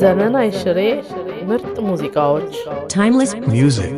ዘመን አይሽሬ ምርጥ ሙዚቃዎች Timeless music.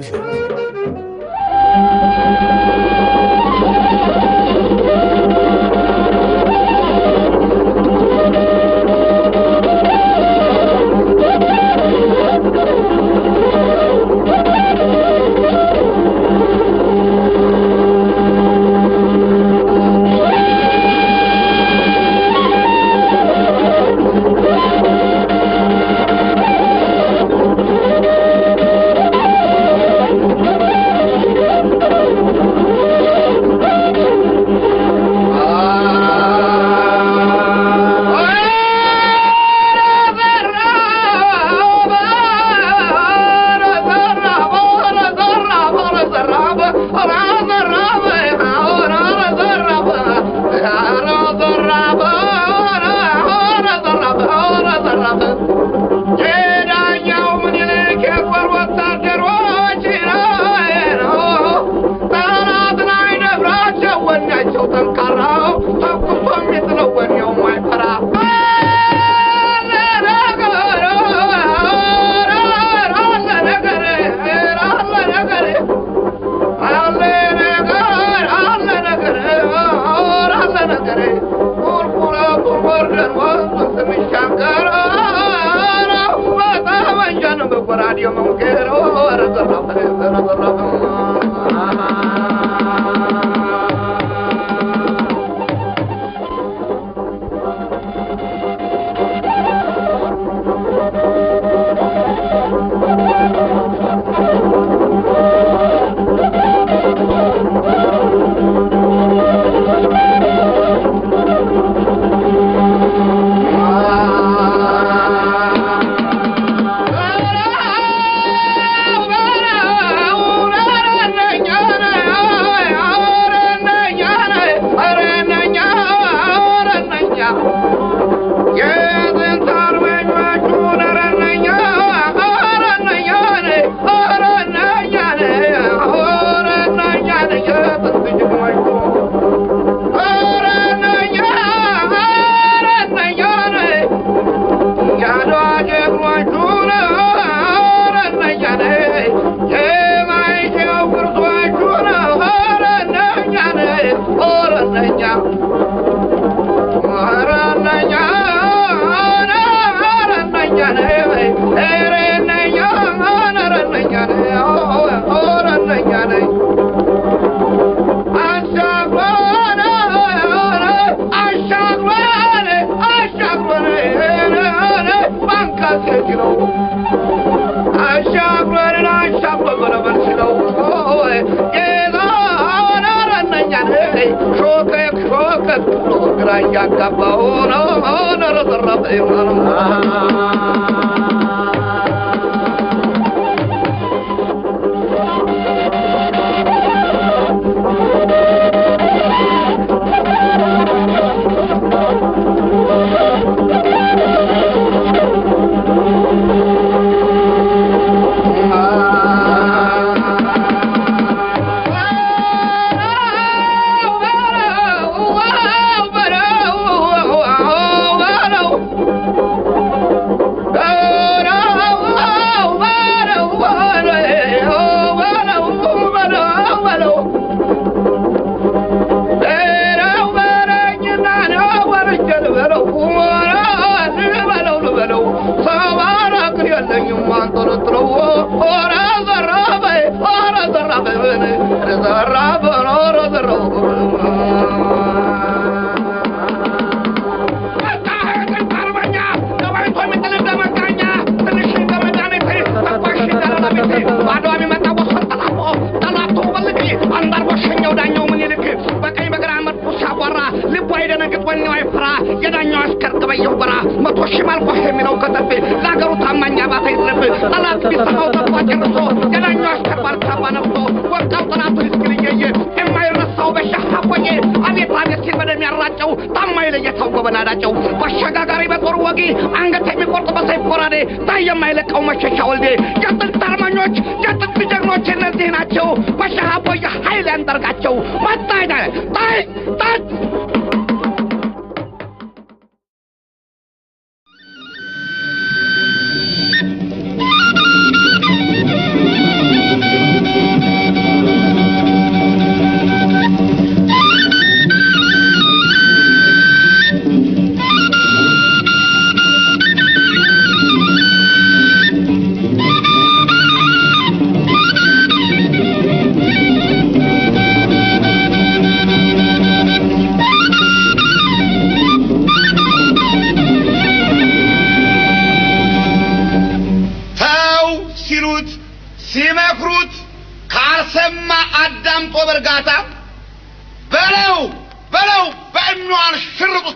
What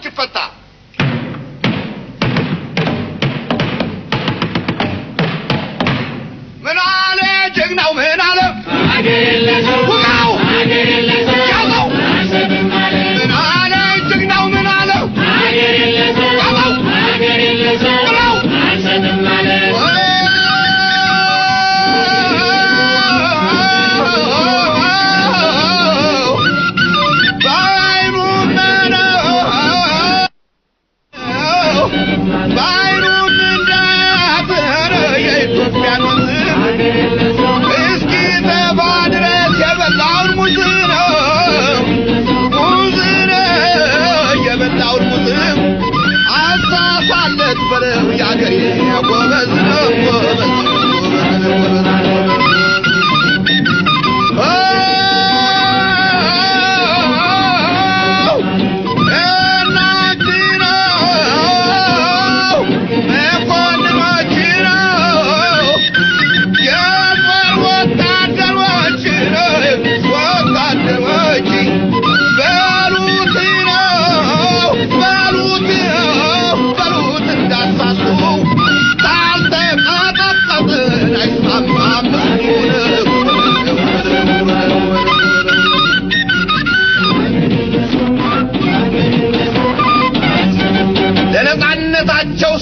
ሲፈታ ምን አለ ጀግናው ምን አለ ውጋው ያዘው ምን አለ ጀግናው ምን አለ ያዘው ብለው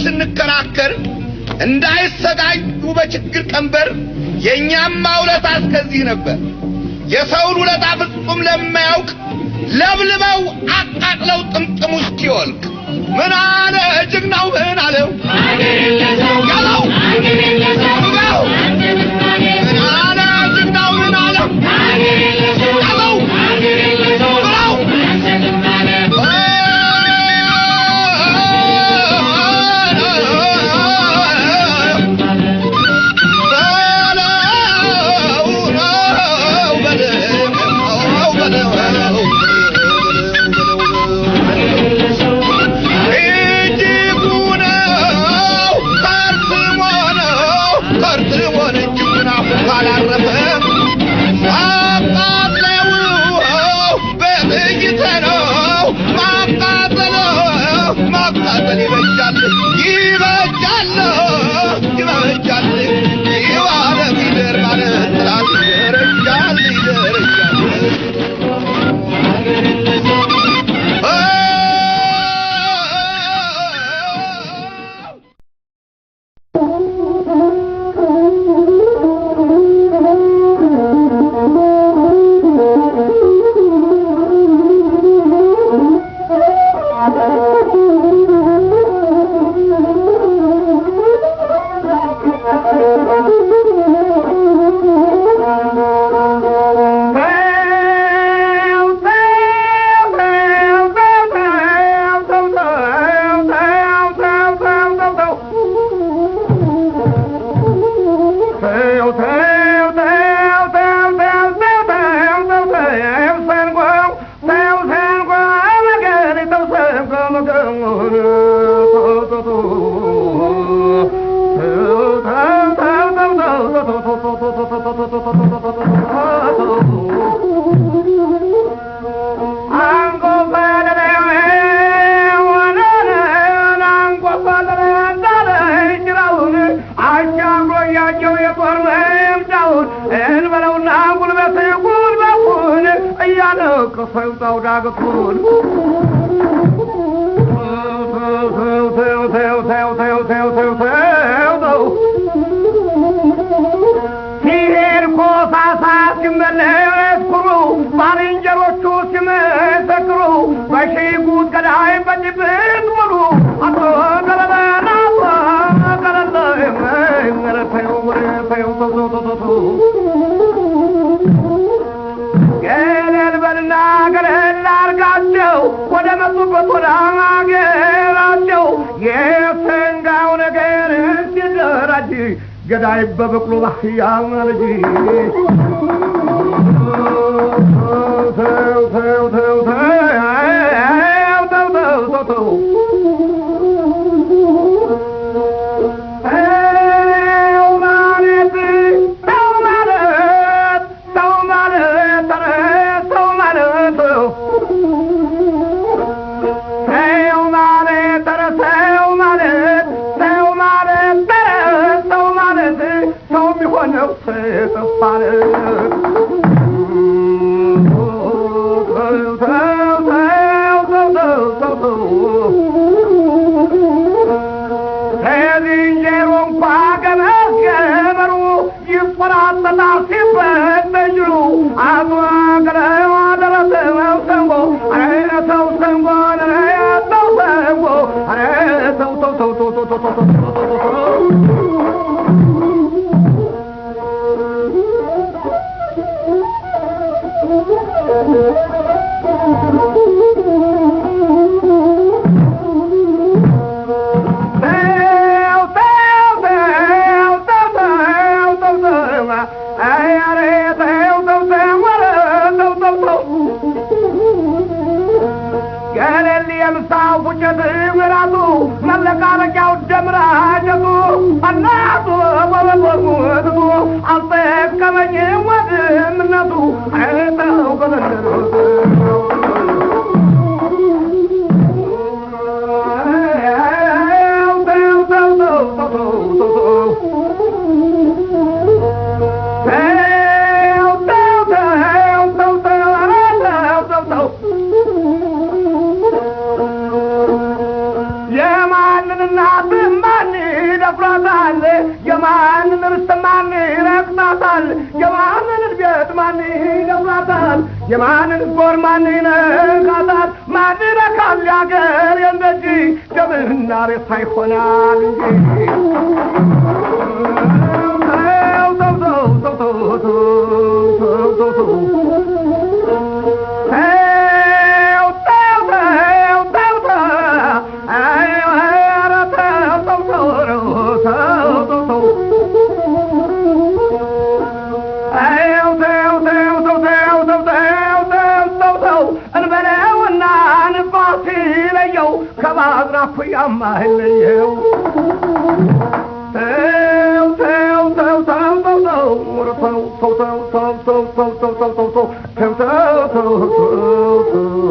ስንከራከር እንዳይሰጋዩ በችግር ቀንበር የኛም ማውለታ እስከዚህ ነበር የሰውን ውለታ ፍጹም ለማያውቅ ለብልበው አቃቅለው ጥምጥም ውስጥ ይወልቅ ምን አለ ጀግናው ምን አለው ያለው ያለው ምን አለ ጀግናው ምን አለው ያለው ገዳይ በበቅሎ ባህያ ማለጂ Hey የማንን ጎርማን ነካታል ማድረካል ያገር የነጂ ደምና ሬሳ ይሆናል እንጂ ያማህልየው ተው ተው ተው ተው ተው ተው ተው ተው ተው ተው ተው ተው ተው ተው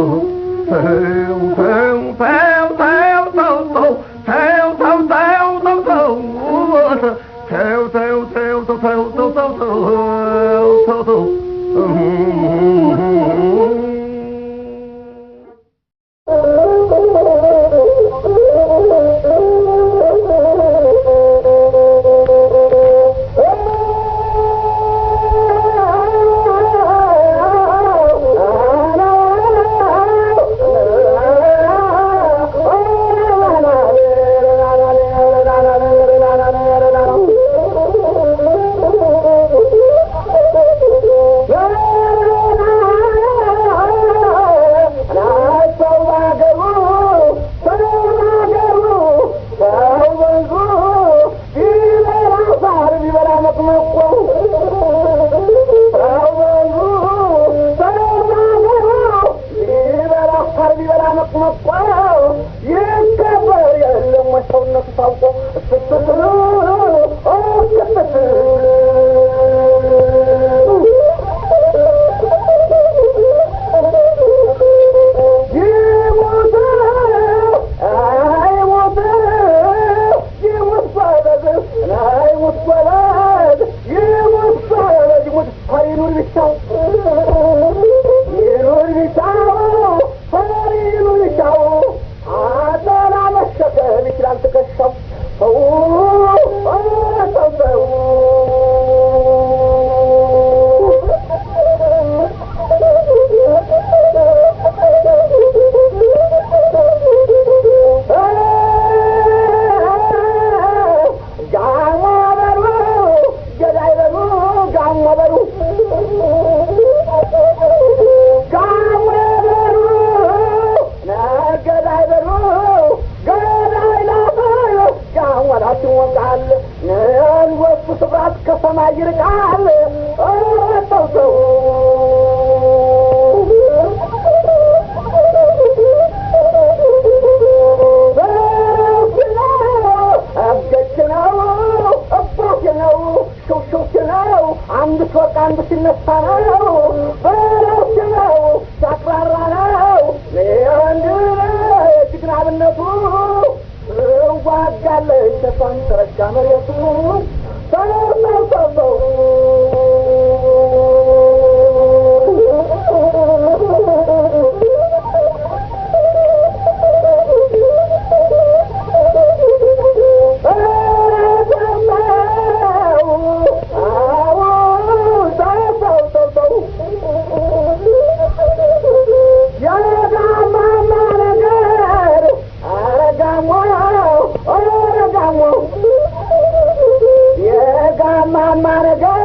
ጋማ ነገር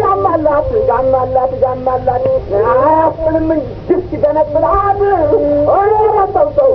ጋማላት ጋማላት ጋማላት አያስብልም እንጂ ገነጥላት ረሰውሰው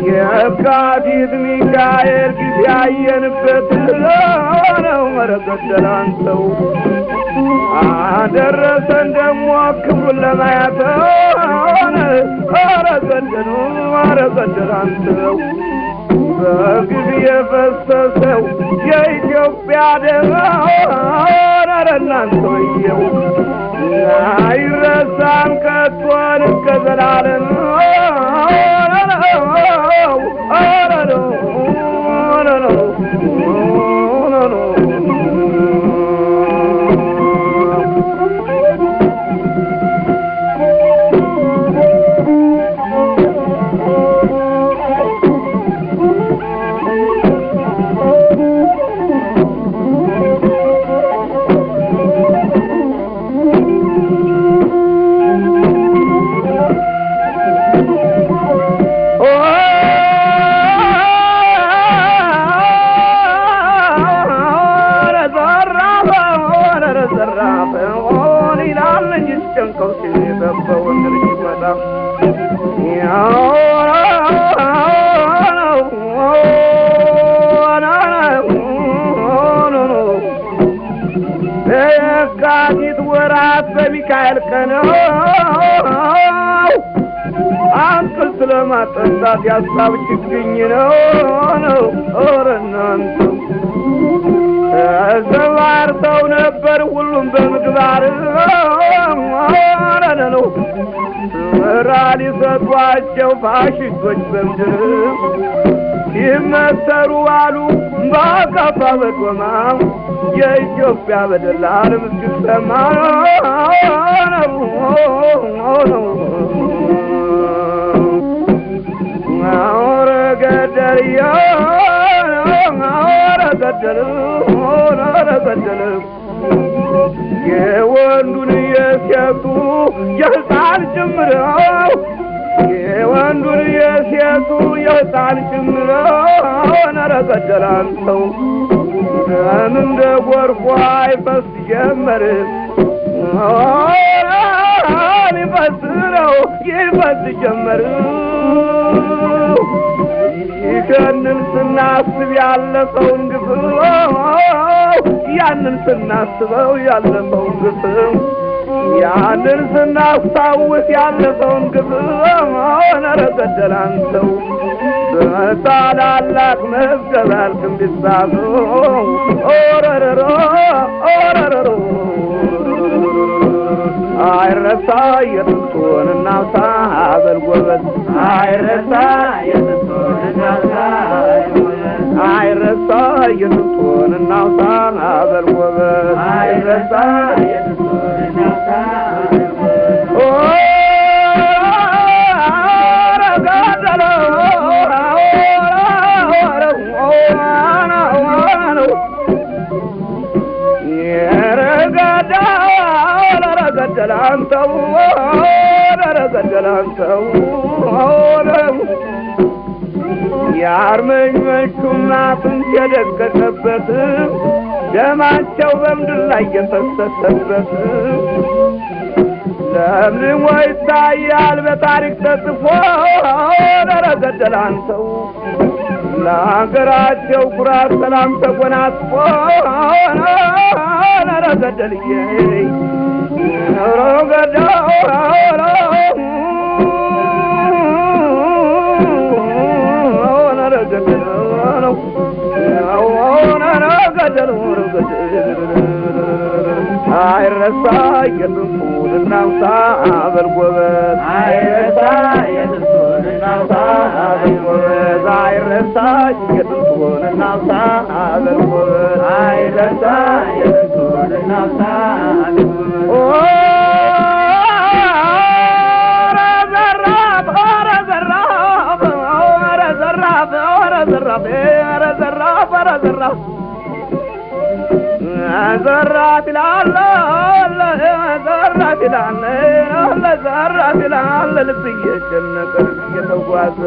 የካቲት ሚካኤል ጊዜ ያየንበት ነው መረገደላንተው አደረሰን ደሞ ክብሩን ለማየት መረገደላንተው በግብ የፈሰሰው የኢትዮጵያ ደም እናንተው አይረሳም ከቶን እስከ ዘላለም የካቲት ወራት በሚካኤል ቀን አንቅል ስለማጠጣት ያሳብ ችግኝ ነው ኧረ እናንተ ተሰማርተው ነበር ሁሉም በምግባር ኧረ ነው ምራ ሊሰጧቸው ፋሽስቶች በምድር ሲመተሩ አሉ በአካፋ በዶማ የኢትዮጵያ በደል ዓለም እስኪሰማ ኧረ ገደልዬ ኧረ ገደል የወንዱን የሴቱ የሕፃን ጭምረው የወንዱን የሴቱ የሕፃን ጭምረው ኧረ ገደላንተው ደም እንደ ጎርፏ ይፈስ ጀመር ይፈስ ጀመር ይህንን ስናስብ ያለፈውን ግፍ ያንን ስናስበው ያለፈውን ግፍ ያንን ስናስታውስ ያለፈውን ግፍ ኧረ ገደላንተው በታላላቅ መዝገብ አልክም ቢጻፉ ኦረረሮ አይረሳ የጥንቱን እናውሳ በል ጎበዝ አይረሳ የጥንቱን እናውሳ አይረሳ የጥንቱን እናውሳ በል ጎበዝ አይረሳ የጥንቱን እናውሳ ገደላንተው ኧረ ገደላንተው የአርመኞቹም አጥንት የደቀቀበት ደማቸው በምድር ላይ የፈሰሰበት ለምልሞ ይታያል በታሪክ ተጽፎ ኧረ ገደላንተው ለሀገራቸው ኩራት ሰላም ተጎናጽፎ ኧረ ገደልዬ ኧረ ገደል አይረሳ የጥንቱን እናውሳ በልጎበዝ አይረሳ የጥንቱን እናውሳ በልጎበዝ አይረሳ የጥንቱን እናውሳ በልጎበዝ አይረሳ የጥንቱን እናውሳ ዘራት ይላል ዘራት ይላል ዘራት ይላል ልብ እየጨነቀ እየተጓዘ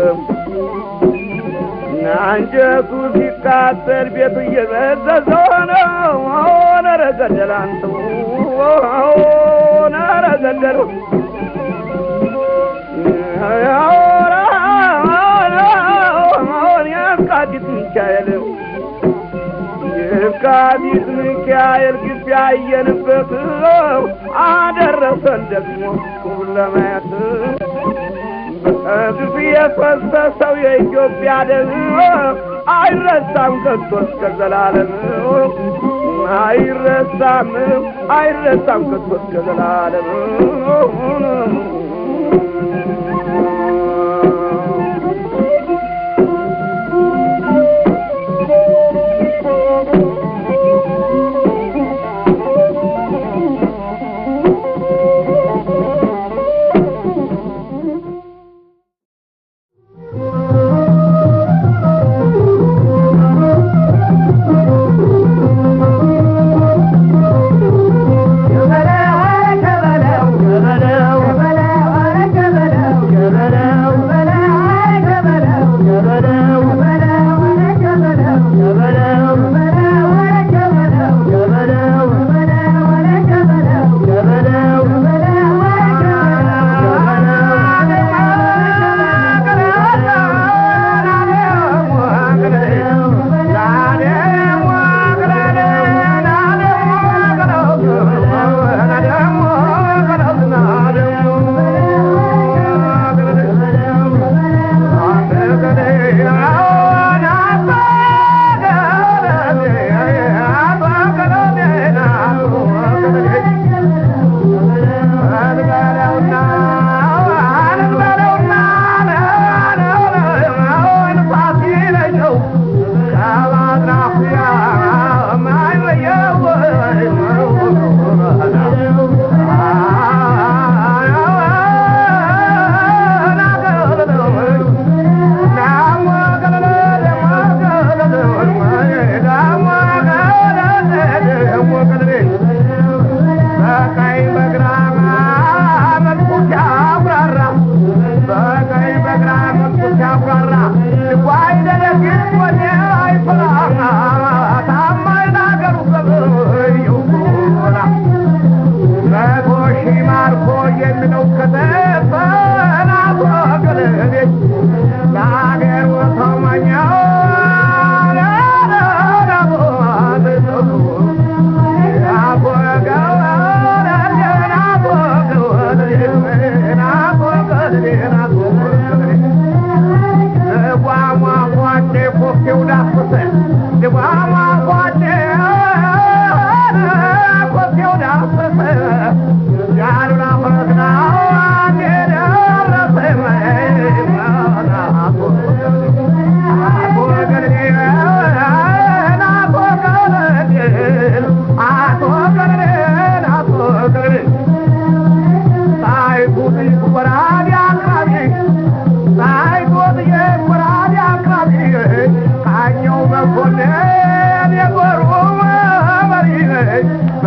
አንጀቱ ሲቃጠል ቤቱ እየበዘዘ ነው ኧረ ገደላንተው ኧረ ገደሉ የካቲት ሚካኤል የካቲት ሚካኤል ግቢ ያየንበት አደረሰን ደግሞ ክቡር ለማየት በግፍ የፈሰሰው የኢትዮጵያ ደም አይረሳም ከቶ እስከ ዘላለም አይረሳም አይረሳም ከቶ እስከ ዘላለም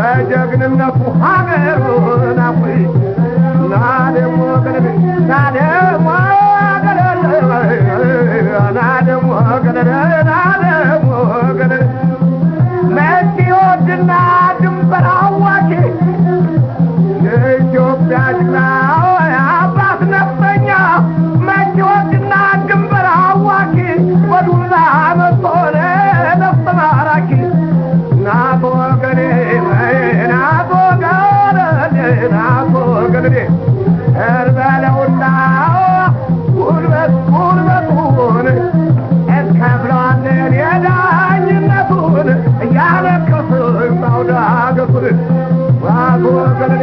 በጀግንነቱ ሀገሩን አኩሪ ናደሞ ገለል ናደሞ ገለል ናደሞ ገለል ናደሞ ገለል መሲዮድና ድንበር አዋቂ የኢትዮጵያ ጀግና አባት ነፍጠኛ መሲዮድና ድንበር አዋቂ ወዱላ መጦለ ነፍጥ ማራኪ ናቶ ገሌ ናቶ ገሌ ናቶ ገሌ እርበለውና ጉልበቱን እስከብለዋለን የዳኝነቱን እያለቀስን ማውዳገቱን ናቶ ገሌ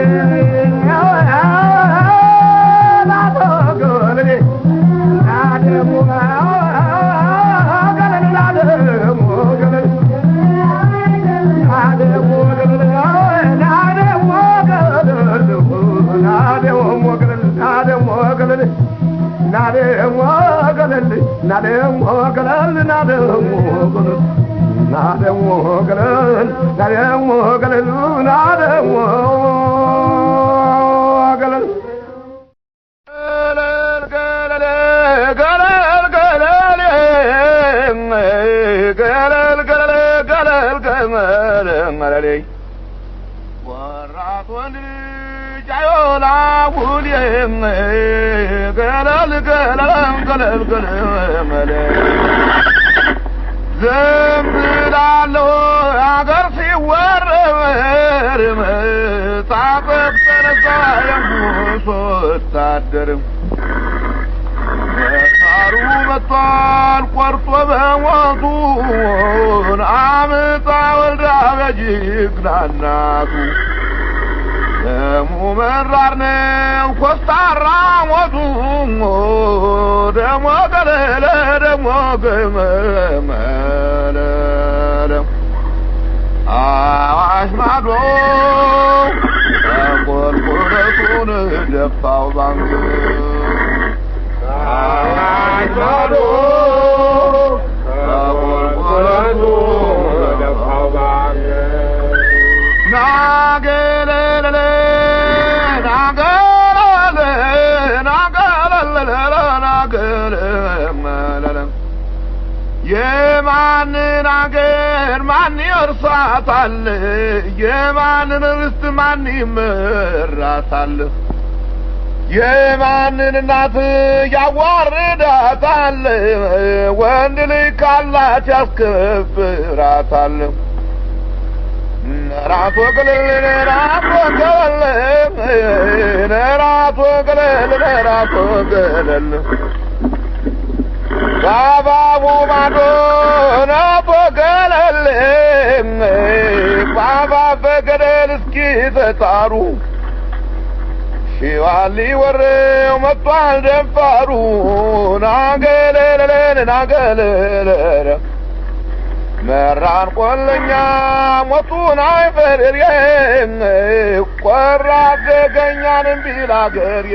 ናቶ ገሌ ናደሞ ገሌ ናደሞ ገሌ ዘምብላለሁ አገር ሲወረወር መጻፈት ተነሳ የሙሶ ወታደርም መሳሩ መጥቷል ቆርጦ በሞቱን አምጣ ወልዳ በጅግና እናቱ ደሙ መራር ነው ኮስታራ ሞቱ ደሞ ገለለ ደሞ ገመመለ አዋሽ ማዶ ቆርቆረቱን ደፋው ባንክ አዋሽ ማዶ ቆርቆረቱን ደፋው ባንክ ናገለለ የማንን አገር ማን ይወርሳታል? የማንን ርስት ማን ይመራታል? የማንን እናት ያዋርዳታል? ወንድ ልጅ ካላት ያስከብራታል። ራቶ ገለል ራቶ ገለል ራቶ ገለል ራቶ ገለል ባባቡ ማዶ ናቶ ገለል ባባ በገደል እስኪ ተጣሩ ሺዋሊ ወሬው መጥቷል ደንፋሩ ናገለለለ ናገለለለ መራን ቆለኛ ሞቱን አይፈርየ ቆራጥ ደገኛንም ቢል አገሬ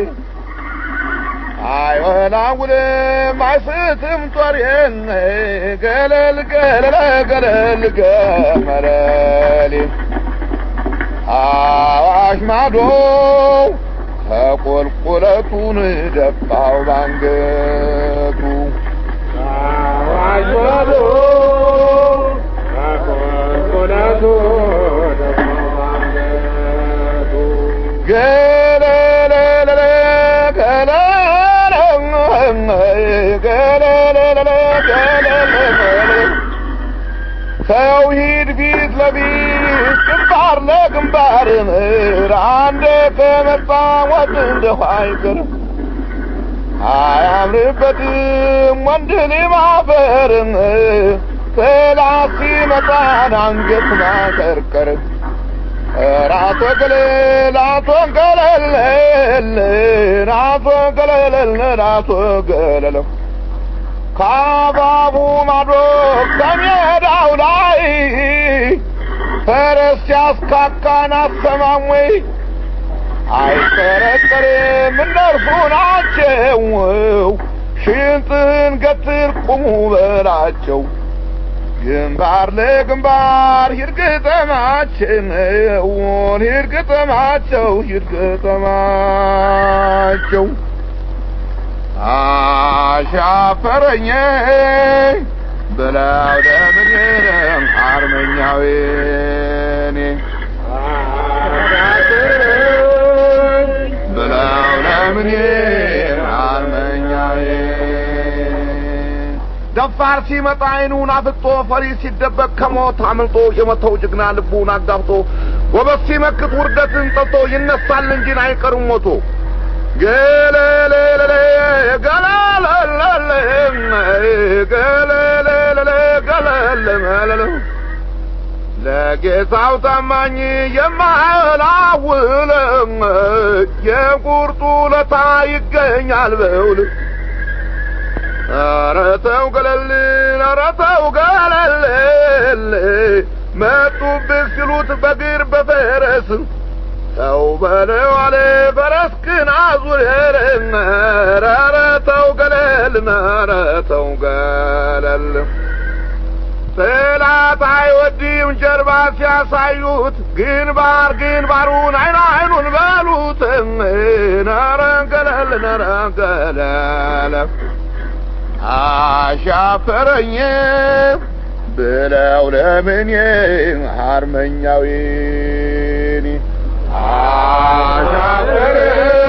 አይወላውልም አይስትም ጦሬን ገለል ገለለ ገለል ገመለሌ አዋሽ ማዶ ተቆልቁለቱን ደፋው ባንገቱ አዋሽ ማዶ ተቆልቁለቱን ደፋው ባንገቱ ገለለለ ሰው ሂድ ፊት ለፊት ግንባር ለግንባር አንዴ ከመጣ ሞት እንደሁ አይቀርም አያምርበትም ወንድ ማፈር ጠላት ሲመጣን አንገት ማቀርቀር ራቶ ገለል ራቶ ገለል ራቶ ገለል ራቶ ገለል ካባቡ ማዶ ከሜዳው ላይ ፈረስ ሲያስካካን አሰማም ወይ አይጠረጠርም እነርሱ ናቸው ሽንጥን ገትር ቁሙ በላቸው ግንባር ለግንባር ይርገጠማችን ይርገጠማቸው አሻፈረኝ በላው ደምንም አርመኛዌኔ በላው ደምንም አርመኛዌ ደፋር ሲመጣ አይኑን አፍጦ ፈሪ ሲደበቅ ከሞት አምልጦ የመተው ጀግና ልቡን አጋብቶ ጎበዝ ሲመክት ውርደትን ጠልቶ ይነሳል እንጂ አይቀርም ሞቶ ገለለለ ገለለለ ለጌታው ታማኝ የማያላውል የቁርጡ ለታ ይገኛል በውል ኧረ ተው ገለል ኧረ ተው ገለል መጡብህ ሲሉት በግር በፈረስ ተው በለው አለ ፈረስክን አዙር ኧረ ተው ገለል ኧረ ተው ገለል ጠላት አይወድም ጀርባ ሲያሳዩት ግንባሩን አይኑን በሉት ኧረ ገለል ኧረ ገለል አሻፈረኝ ብለው ለምን አርመኛዊኒ አሻፈረኝ